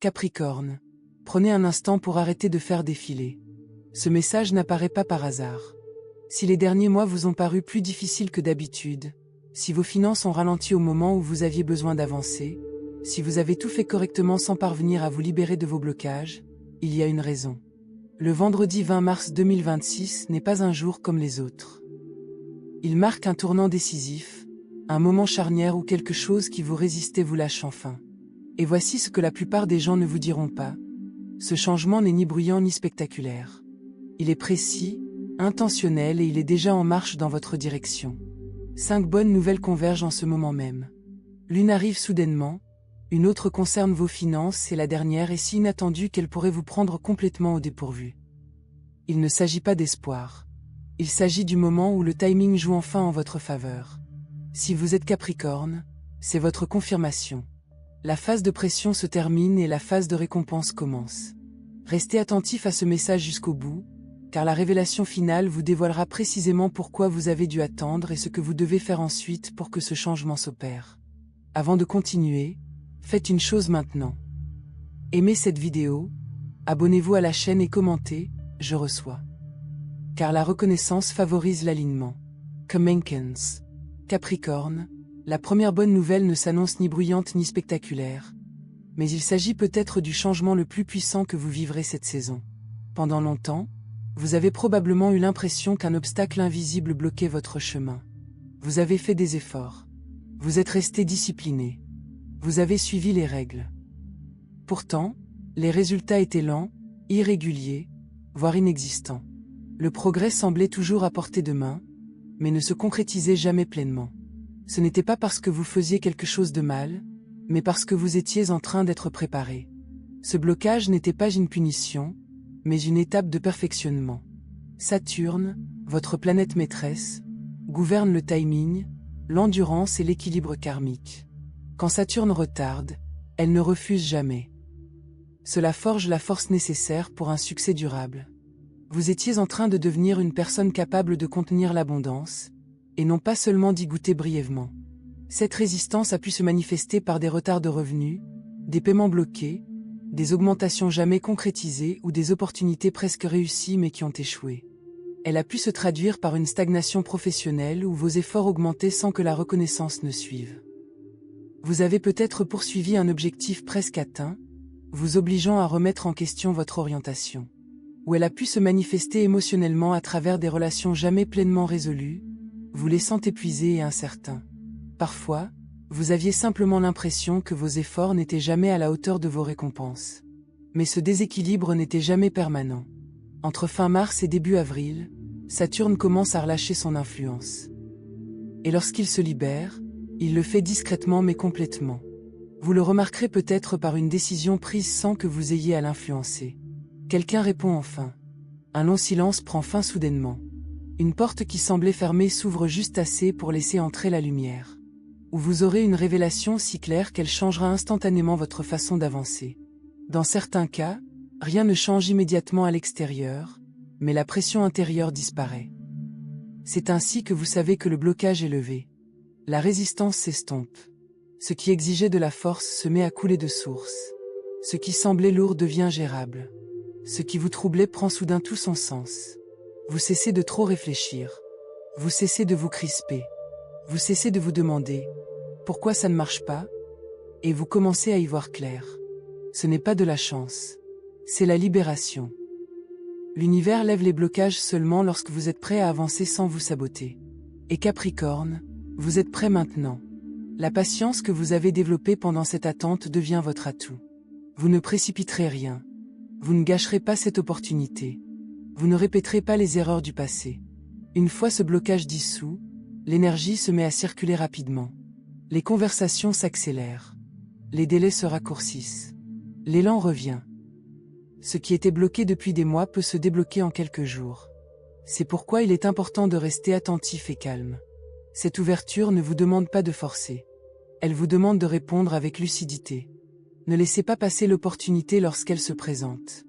Capricorne. Prenez un instant pour arrêter de faire défiler. Ce message n'apparaît pas par hasard. Si les derniers mois vous ont paru plus difficiles que d'habitude, si vos finances ont ralenti au moment où vous aviez besoin d'avancer, si vous avez tout fait correctement sans parvenir à vous libérer de vos blocages, il y a une raison. Le vendredi 20 mars 2026 n'est pas un jour comme les autres. Il marque un tournant décisif, un moment charnière où quelque chose qui vous résistait vous lâche enfin. Et voici ce que la plupart des gens ne vous diront pas. Ce changement n'est ni bruyant ni spectaculaire. Il est précis, intentionnel et il est déjà en marche dans votre direction. 5 bonnes nouvelles convergent en ce moment même. L'une arrive soudainement, une autre concerne vos finances et la dernière est si inattendue qu'elle pourrait vous prendre complètement au dépourvu. Il ne s'agit pas d'espoir. Il s'agit du moment où le timing joue enfin en votre faveur. Si vous êtes Capricorne, c'est votre confirmation. La phase de pression se termine et la phase de récompense commence. Restez attentif à ce message jusqu'au bout, car la révélation finale vous dévoilera précisément pourquoi vous avez dû attendre et ce que vous devez faire ensuite pour que ce changement s'opère. Avant de continuer, faites une chose maintenant. Aimez cette vidéo, abonnez-vous à la chaîne et commentez, je reçois. Car la reconnaissance favorise l'alignement. Commencons. Capricorne. La première bonne nouvelle ne s'annonce ni bruyante ni spectaculaire, mais il s'agit peut-être du changement le plus puissant que vous vivrez cette saison. Pendant longtemps, vous avez probablement eu l'impression qu'un obstacle invisible bloquait votre chemin. Vous avez fait des efforts. Vous êtes resté discipliné. Vous avez suivi les règles. Pourtant, les résultats étaient lents, irréguliers, voire inexistants. Le progrès semblait toujours à portée de main, mais ne se concrétisait jamais pleinement. Ce n'était pas parce que vous faisiez quelque chose de mal, mais parce que vous étiez en train d'être préparé. Ce blocage n'était pas une punition, mais une étape de perfectionnement. Saturne, votre planète maîtresse, gouverne le timing, l'endurance et l'équilibre karmique. Quand Saturne retarde, elle ne refuse jamais. Cela forge la force nécessaire pour un succès durable. Vous étiez en train de devenir une personne capable de contenir l'abondance, et non pas seulement d'y goûter brièvement. Cette résistance a pu se manifester par des retards de revenus, des paiements bloqués, des augmentations jamais concrétisées ou des opportunités presque réussies mais qui ont échoué. Elle a pu se traduire par une stagnation professionnelle où vos efforts augmentaient sans que la reconnaissance ne suive. Vous avez peut-être poursuivi un objectif presque atteint, vous obligeant à remettre en question votre orientation. Ou elle a pu se manifester émotionnellement à travers des relations jamais pleinement résolues, vous laissant épuisé et incertain. Parfois, vous aviez simplement l'impression que vos efforts n'étaient jamais à la hauteur de vos récompenses. Mais ce déséquilibre n'était jamais permanent. Entre fin mars et début avril, Saturne commence à relâcher son influence. Et lorsqu'il se libère, il le fait discrètement mais complètement. Vous le remarquerez peut-être par une décision prise sans que vous ayez à l'influencer. Quelqu'un répond enfin. Un long silence prend fin soudainement. Une porte qui semblait fermée s'ouvre juste assez pour laisser entrer la lumière. Ou vous aurez une révélation si claire qu'elle changera instantanément votre façon d'avancer. Dans certains cas, rien ne change immédiatement à l'extérieur, mais la pression intérieure disparaît. C'est ainsi que vous savez que le blocage est levé. La résistance s'estompe. Ce qui exigeait de la force se met à couler de source. Ce qui semblait lourd devient gérable. Ce qui vous troublait prend soudain tout son sens. Vous cessez de trop réfléchir. Vous cessez de vous crisper. Vous cessez de vous demander « Pourquoi ça ne marche pas ?» Et vous commencez à y voir clair. Ce n'est pas de la chance. C'est la libération. L'univers lève les blocages seulement lorsque vous êtes prêt à avancer sans vous saboter. Et Capricorne, vous êtes prêt maintenant. La patience que vous avez développée pendant cette attente devient votre atout. Vous ne précipiterez rien. Vous ne gâcherez pas cette opportunité. Vous ne répéterez pas les erreurs du passé. Une fois ce blocage dissous, l'énergie se met à circuler rapidement. Les conversations s'accélèrent. Les délais se raccourcissent. L'élan revient. Ce qui était bloqué depuis des mois peut se débloquer en quelques jours. C'est pourquoi il est important de rester attentif et calme. Cette ouverture ne vous demande pas de forcer. Elle vous demande de répondre avec lucidité. Ne laissez pas passer l'opportunité lorsqu'elle se présente.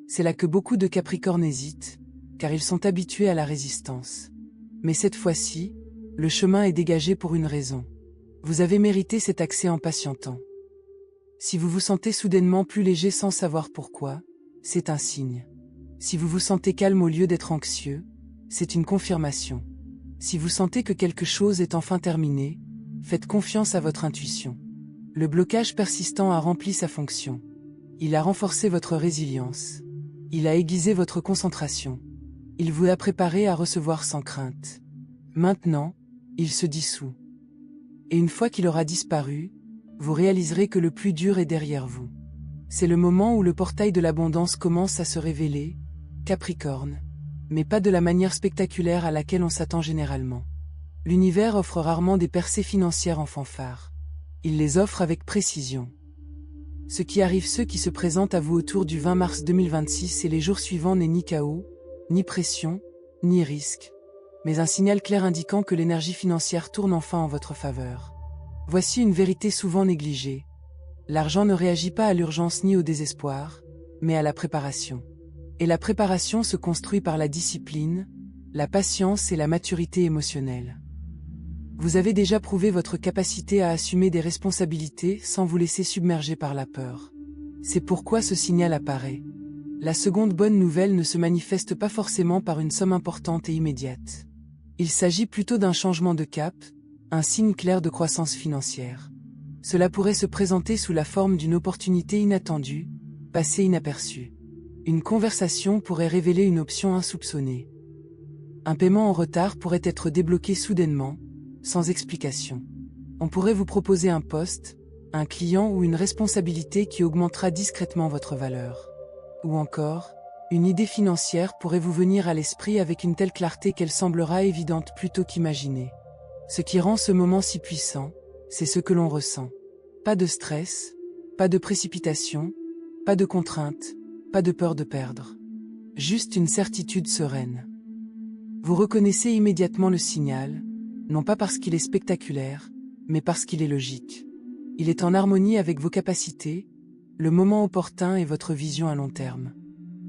C'est là que beaucoup de Capricornes hésitent, car ils sont habitués à la résistance. Mais cette fois-ci, le chemin est dégagé pour une raison. Vous avez mérité cet accès en patientant. Si vous vous sentez soudainement plus léger sans savoir pourquoi, c'est un signe. Si vous vous sentez calme au lieu d'être anxieux, c'est une confirmation. Si vous sentez que quelque chose est enfin terminé, faites confiance à votre intuition. Le blocage persistant a rempli sa fonction. Il a renforcé votre résilience. Il a aiguisé votre concentration. Il vous a préparé à recevoir sans crainte. Maintenant, il se dissout. Et une fois qu'il aura disparu, vous réaliserez que le plus dur est derrière vous. C'est le moment où le portail de l'abondance commence à se révéler, Capricorne, mais pas de la manière spectaculaire à laquelle on s'attend généralement. L'univers offre rarement des percées financières en fanfare. Il les offre avec précision. Ce qui arrive ceux qui se présentent à vous autour du 20 mars 2026 et les jours suivants n'est ni chaos, ni pression, ni risque, mais un signal clair indiquant que l'énergie financière tourne enfin en votre faveur. Voici une vérité souvent négligée. L'argent ne réagit pas à l'urgence ni au désespoir, mais à la préparation. Et la préparation se construit par la discipline, la patience et la maturité émotionnelle. Vous avez déjà prouvé votre capacité à assumer des responsabilités sans vous laisser submerger par la peur. C'est pourquoi ce signal apparaît. La seconde bonne nouvelle ne se manifeste pas forcément par une somme importante et immédiate. Il s'agit plutôt d'un changement de cap, un signe clair de croissance financière. Cela pourrait se présenter sous la forme d'une opportunité inattendue, passée inaperçue. Une conversation pourrait révéler une option insoupçonnée. Un paiement en retard pourrait être débloqué soudainement, sans explication. On pourrait vous proposer un poste, un client ou une responsabilité qui augmentera discrètement votre valeur. Ou encore, une idée financière pourrait vous venir à l'esprit avec une telle clarté qu'elle semblera évidente plutôt qu'imaginée. Ce qui rend ce moment si puissant, c'est ce que l'on ressent. Pas de stress, pas de précipitation, pas de contrainte, pas de peur de perdre. Juste une certitude sereine. Vous reconnaissez immédiatement le signal, non pas parce qu'il est spectaculaire, mais parce qu'il est logique. Il est en harmonie avec vos capacités, le moment opportun et votre vision à long terme.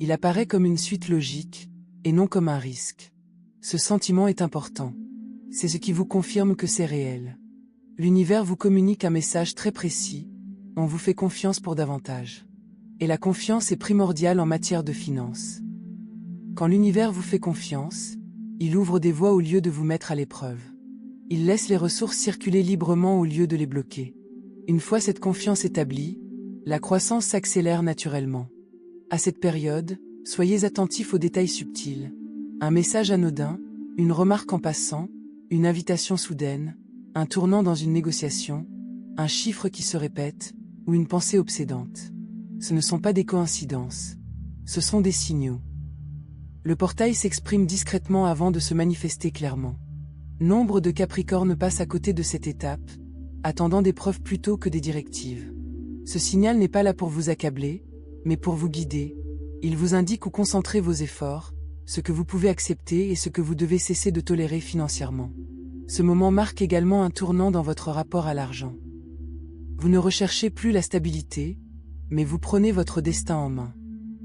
Il apparaît comme une suite logique, et non comme un risque. Ce sentiment est important. C'est ce qui vous confirme que c'est réel. L'univers vous communique un message très précis, on vous fait confiance pour davantage. Et la confiance est primordiale en matière de finances. Quand l'univers vous fait confiance, il ouvre des voies au lieu de vous mettre à l'épreuve. Il laisse les ressources circuler librement au lieu de les bloquer. Une fois cette confiance établie, la croissance s'accélère naturellement. À cette période, soyez attentifs aux détails subtils. Un message anodin, une remarque en passant, une invitation soudaine, un tournant dans une négociation, un chiffre qui se répète, ou une pensée obsédante. Ce ne sont pas des coïncidences. Ce sont des signaux. Le portail s'exprime discrètement avant de se manifester clairement. Nombre de Capricornes passent à côté de cette étape, attendant des preuves plutôt que des directives. Ce signal n'est pas là pour vous accabler, mais pour vous guider. Il vous indique où concentrer vos efforts, ce que vous pouvez accepter et ce que vous devez cesser de tolérer financièrement. Ce moment marque également un tournant dans votre rapport à l'argent. Vous ne recherchez plus la stabilité, mais vous prenez votre destin en main.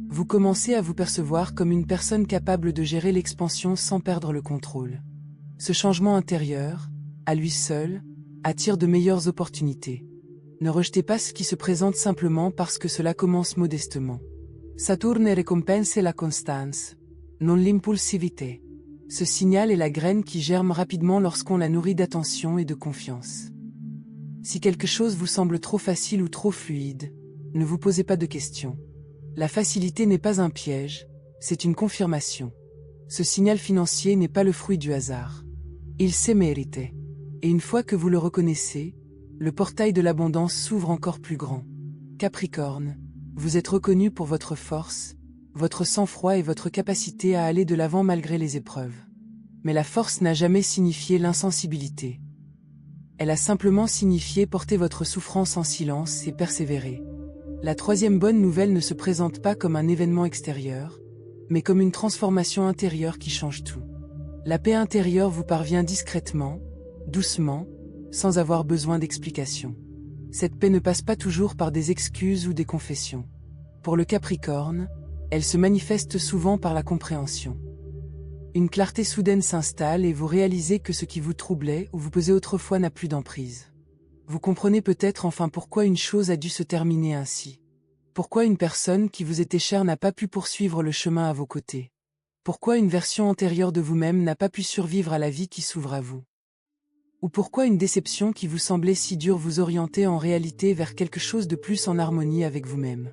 Vous commencez à vous percevoir comme une personne capable de gérer l'expansion sans perdre le contrôle. Ce changement intérieur, à lui seul, attire de meilleures opportunités. Ne rejetez pas ce qui se présente simplement parce que cela commence modestement. Saturne récompense la constance, non l'impulsivité. Ce signal est la graine qui germe rapidement lorsqu'on la nourrit d'attention et de confiance. Si quelque chose vous semble trop facile ou trop fluide, ne vous posez pas de questions. La facilité n'est pas un piège, c'est une confirmation. Ce signal financier n'est pas le fruit du hasard. Il s'est mérité. Et une fois que vous le reconnaissez, le portail de l'abondance s'ouvre encore plus grand. Capricorne, vous êtes reconnu pour votre force, votre sang-froid et votre capacité à aller de l'avant malgré les épreuves. Mais la force n'a jamais signifié l'insensibilité. Elle a simplement signifié porter votre souffrance en silence et persévérer. La troisième bonne nouvelle ne se présente pas comme un événement extérieur, mais comme une transformation intérieure qui change tout. La paix intérieure vous parvient discrètement, doucement, sans avoir besoin d'explications. Cette paix ne passe pas toujours par des excuses ou des confessions. Pour le Capricorne, elle se manifeste souvent par la compréhension. Une clarté soudaine s'installe et vous réalisez que ce qui vous troublait ou vous pesait autrefois n'a plus d'emprise. Vous comprenez peut-être enfin pourquoi une chose a dû se terminer ainsi. Pourquoi une personne qui vous était chère n'a pas pu poursuivre le chemin à vos côtés. Pourquoi une version antérieure de vous-même n'a pas pu survivre à la vie qui s'ouvre à vous. Ou pourquoi une déception qui vous semblait si dure vous orientait en réalité vers quelque chose de plus en harmonie avec vous-même.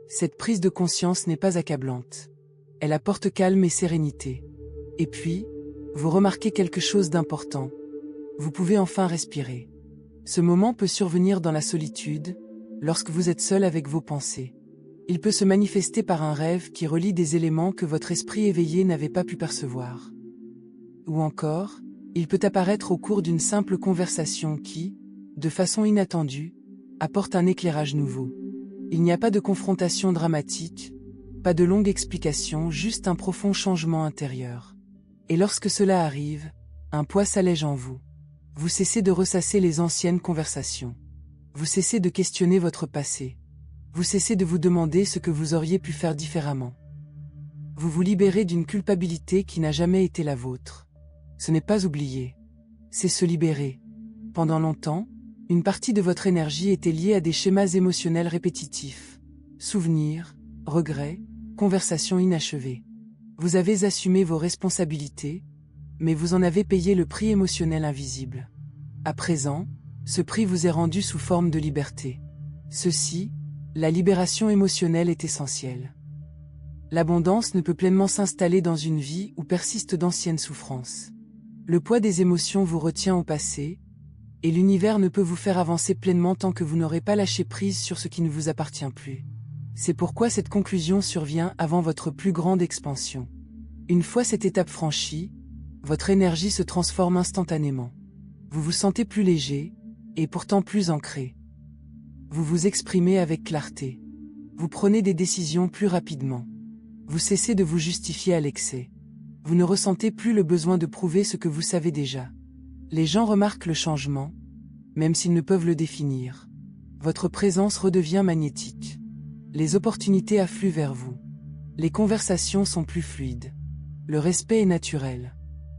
Cette prise de conscience n'est pas accablante. Elle apporte calme et sérénité. Et puis, vous remarquez quelque chose d'important. Vous pouvez enfin respirer. Ce moment peut survenir dans la solitude, lorsque vous êtes seul avec vos pensées. Il peut se manifester par un rêve qui relie des éléments que votre esprit éveillé n'avait pas pu percevoir. Ou encore, il peut apparaître au cours d'une simple conversation qui, de façon inattendue, apporte un éclairage nouveau. Il n'y a pas de confrontation dramatique, pas de longue explication, juste un profond changement intérieur. Et lorsque cela arrive, un poids s'allège en vous. Vous cessez de ressasser les anciennes conversations. Vous cessez de questionner votre passé. Vous cessez de vous demander ce que vous auriez pu faire différemment. Vous vous libérez d'une culpabilité qui n'a jamais été la vôtre. Ce n'est pas oublier. C'est se libérer. Pendant longtemps, une partie de votre énergie était liée à des schémas émotionnels répétitifs. Souvenirs, regrets, conversations inachevées. Vous avez assumé vos responsabilités, mais vous en avez payé le prix émotionnel invisible. À présent, ce prix vous est rendu sous forme de liberté. Ceci, la libération émotionnelle est essentielle. L'abondance ne peut pleinement s'installer dans une vie où persistent d'anciennes souffrances. Le poids des émotions vous retient au passé, et l'univers ne peut vous faire avancer pleinement tant que vous n'aurez pas lâché prise sur ce qui ne vous appartient plus. C'est pourquoi cette conclusion survient avant votre plus grande expansion. Une fois cette étape franchie, votre énergie se transforme instantanément. Vous vous sentez plus léger, et pourtant plus ancré. Vous vous exprimez avec clarté. Vous prenez des décisions plus rapidement. Vous cessez de vous justifier à l'excès. Vous ne ressentez plus le besoin de prouver ce que vous savez déjà. Les gens remarquent le changement, même s'ils ne peuvent le définir. Votre présence redevient magnétique. Les opportunités affluent vers vous. Les conversations sont plus fluides. Le respect est naturel.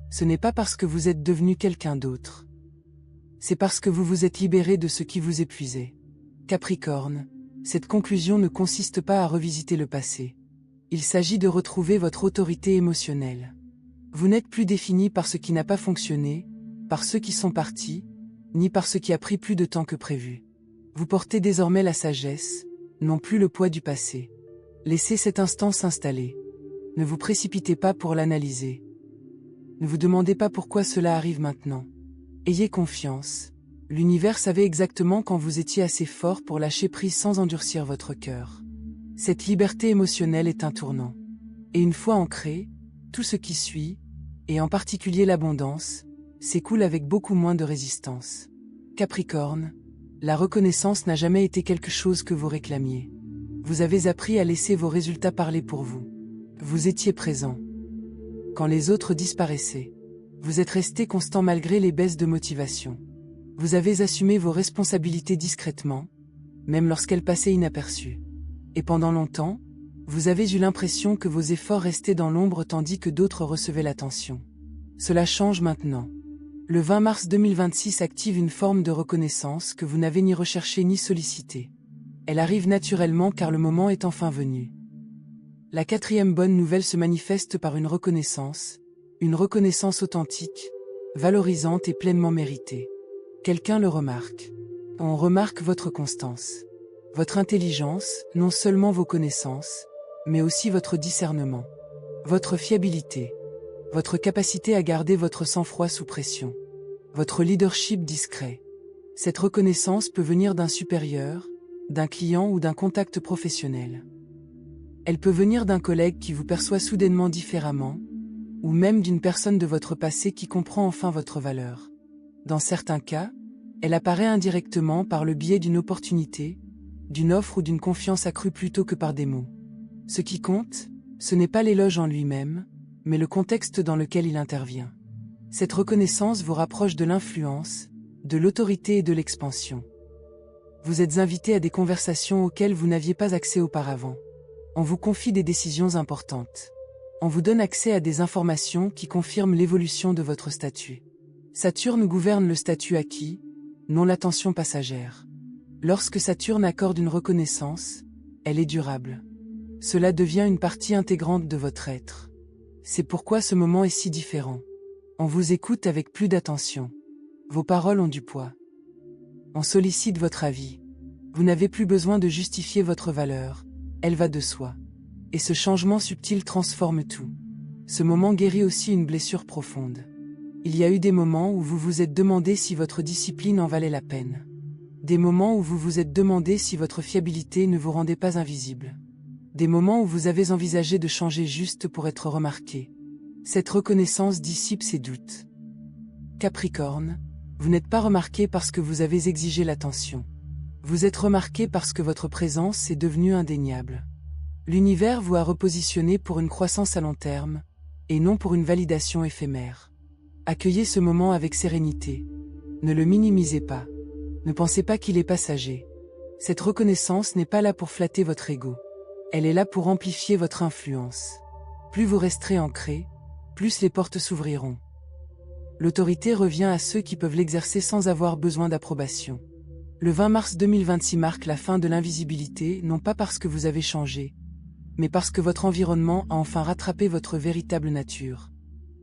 Ce n'est pas parce que vous êtes devenu quelqu'un d'autre. C'est parce que vous vous êtes libéré de ce qui vous épuisait. Capricorne, cette conclusion ne consiste pas à revisiter le passé. Il s'agit de retrouver votre autorité émotionnelle. Vous n'êtes plus défini par ce qui n'a pas fonctionné, par ceux qui sont partis, ni par ce qui a pris plus de temps que prévu. Vous portez désormais la sagesse, non plus le poids du passé. Laissez cet instant s'installer. Ne vous précipitez pas pour l'analyser. Ne vous demandez pas pourquoi cela arrive maintenant. Ayez confiance. L'univers savait exactement quand vous étiez assez fort pour lâcher prise sans endurcir votre cœur. Cette liberté émotionnelle est un tournant. Et une fois ancré, tout ce qui suit, et en particulier l'abondance, s'écoule avec beaucoup moins de résistance. Capricorne, la reconnaissance n'a jamais été quelque chose que vous réclamiez. Vous avez appris à laisser vos résultats parler pour vous. Vous étiez présent. Quand les autres disparaissaient, vous êtes resté constant malgré les baisses de motivation. Vous avez assumé vos responsabilités discrètement, même lorsqu'elles passaient inaperçues. Et pendant longtemps, vous avez eu l'impression que vos efforts restaient dans l'ombre tandis que d'autres recevaient l'attention. Cela change maintenant. Le 20 mars 2026 active une forme de reconnaissance que vous n'avez ni recherchée ni sollicitée. Elle arrive naturellement car le moment est enfin venu. La quatrième bonne nouvelle se manifeste par une reconnaissance authentique, valorisante et pleinement méritée. Quelqu'un le remarque. On remarque votre constance. Votre intelligence, non seulement vos connaissances, mais aussi votre discernement. Votre fiabilité. Votre capacité à garder votre sang-froid sous pression. Votre leadership discret. Cette reconnaissance peut venir d'un supérieur, d'un client ou d'un contact professionnel. Elle peut venir d'un collègue qui vous perçoit soudainement différemment, ou même d'une personne de votre passé qui comprend enfin votre valeur. Dans certains cas, elle apparaît indirectement par le biais d'une opportunité, d'une offre ou d'une confiance accrue plutôt que par des mots. Ce qui compte, ce n'est pas l'éloge en lui-même, mais le contexte dans lequel il intervient. Cette reconnaissance vous rapproche de l'influence, de l'autorité et de l'expansion. Vous êtes invité à des conversations auxquelles vous n'aviez pas accès auparavant. On vous confie des décisions importantes. On vous donne accès à des informations qui confirment l'évolution de votre statut. Saturne gouverne le statut acquis, non l'attention passagère. Lorsque Saturne accorde une reconnaissance, elle est durable. Cela devient une partie intégrante de votre être. C'est pourquoi ce moment est si différent. On vous écoute avec plus d'attention. Vos paroles ont du poids. On sollicite votre avis. Vous n'avez plus besoin de justifier votre valeur, elle va de soi. Et ce changement subtil transforme tout. Ce moment guérit aussi une blessure profonde. Il y a eu des moments où vous vous êtes demandé si votre discipline en valait la peine. Des moments où vous vous êtes demandé si votre fiabilité ne vous rendait pas invisible. Des moments où vous avez envisagé de changer juste pour être remarqué. Cette reconnaissance dissipe ces doutes. Capricorne, vous n'êtes pas remarqué parce que vous avez exigé l'attention. Vous êtes remarqué parce que votre présence est devenue indéniable. L'univers vous a repositionné pour une croissance à long terme, et non pour une validation éphémère. Accueillez ce moment avec sérénité. Ne le minimisez pas. Ne pensez pas qu'il est passager. Cette reconnaissance n'est pas là pour flatter votre ego. Elle est là pour amplifier votre influence. Plus vous resterez ancré, plus les portes s'ouvriront. L'autorité revient à ceux qui peuvent l'exercer sans avoir besoin d'approbation. Le 20 mars 2026 marque la fin de l'invisibilité, non pas parce que vous avez changé, mais parce que votre environnement a enfin rattrapé votre véritable nature.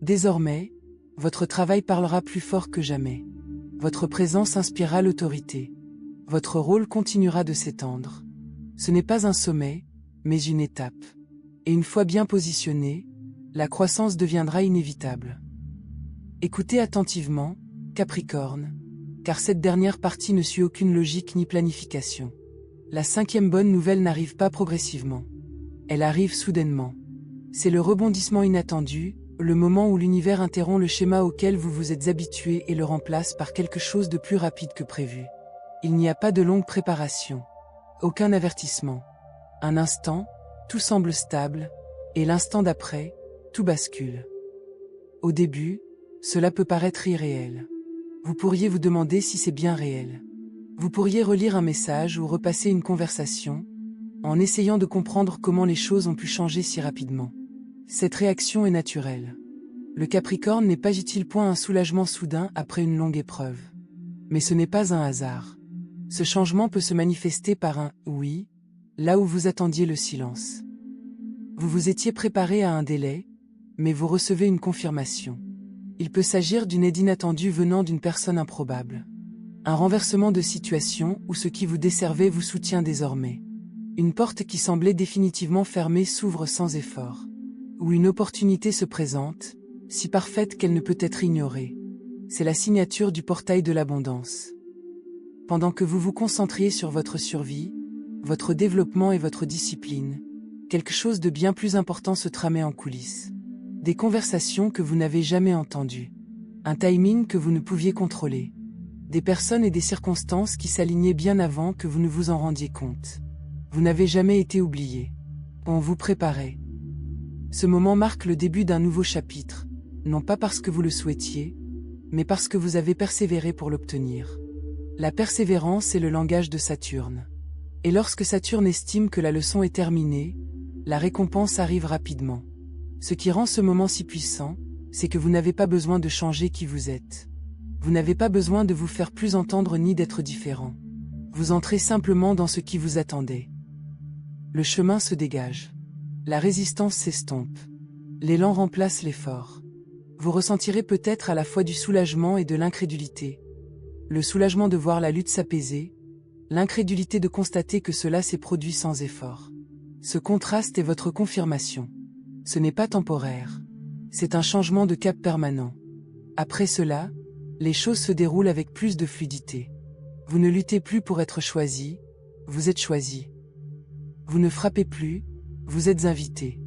Désormais, votre travail parlera plus fort que jamais. Votre présence inspirera l'autorité. Votre rôle continuera de s'étendre. Ce n'est pas un sommet, mais une étape. Et une fois bien positionné, la croissance deviendra inévitable. Écoutez attentivement, Capricorne, car cette dernière partie ne suit aucune logique ni planification. La 5e bonne nouvelle n'arrive pas progressivement. Elle arrive soudainement. C'est le rebondissement inattendu, le moment où l'univers interrompt le schéma auquel vous vous êtes habitué et le remplace par quelque chose de plus rapide que prévu. Il n'y a pas de longue préparation. Aucun avertissement. Un instant, tout semble stable, et l'instant d'après, tout bascule. Au début, cela peut paraître irréel. Vous pourriez vous demander si c'est bien réel. Vous pourriez relire un message ou repasser une conversation, en essayant de comprendre comment les choses ont pu changer si rapidement. Cette réaction est naturelle. Le Capricorne n'est pas utile point un soulagement soudain après une longue épreuve. Mais ce n'est pas un hasard. Ce changement peut se manifester par un « oui », là où vous attendiez le silence. Vous vous étiez préparé à un délai, mais vous recevez une confirmation. Il peut s'agir d'une aide inattendue venant d'une personne improbable. Un renversement de situation où ce qui vous desservait vous soutient désormais. Une porte qui semblait définitivement fermée s'ouvre sans effort. Ou une opportunité se présente, si parfaite qu'elle ne peut être ignorée. C'est la signature du portail de l'abondance. Pendant que vous vous concentriez sur votre survie, votre développement et votre discipline, quelque chose de bien plus important se tramait en coulisses. Des conversations que vous n'avez jamais entendues. Un timing que vous ne pouviez contrôler. Des personnes et des circonstances qui s'alignaient bien avant que vous ne vous en rendiez compte. Vous n'avez jamais été oublié. On vous préparait. Ce moment marque le début d'un nouveau chapitre, non pas parce que vous le souhaitiez, mais parce que vous avez persévéré pour l'obtenir. La persévérance est le langage de Saturne. Et lorsque Saturne estime que la leçon est terminée, la récompense arrive rapidement. Ce qui rend ce moment si puissant, c'est que vous n'avez pas besoin de changer qui vous êtes. Vous n'avez pas besoin de vous faire plus entendre ni d'être différent. Vous entrez simplement dans ce qui vous attendait. Le chemin se dégage. La résistance s'estompe. L'élan remplace l'effort. Vous ressentirez peut-être à la fois du soulagement et de l'incrédulité. Le soulagement de voir la lutte s'apaiser, l'incrédulité de constater que cela s'est produit sans effort. Ce contraste est votre confirmation. Ce n'est pas temporaire. C'est un changement de cap permanent. Après cela, les choses se déroulent avec plus de fluidité. Vous ne luttez plus pour être choisi, vous êtes choisi. Vous ne frappez plus, vous êtes invité.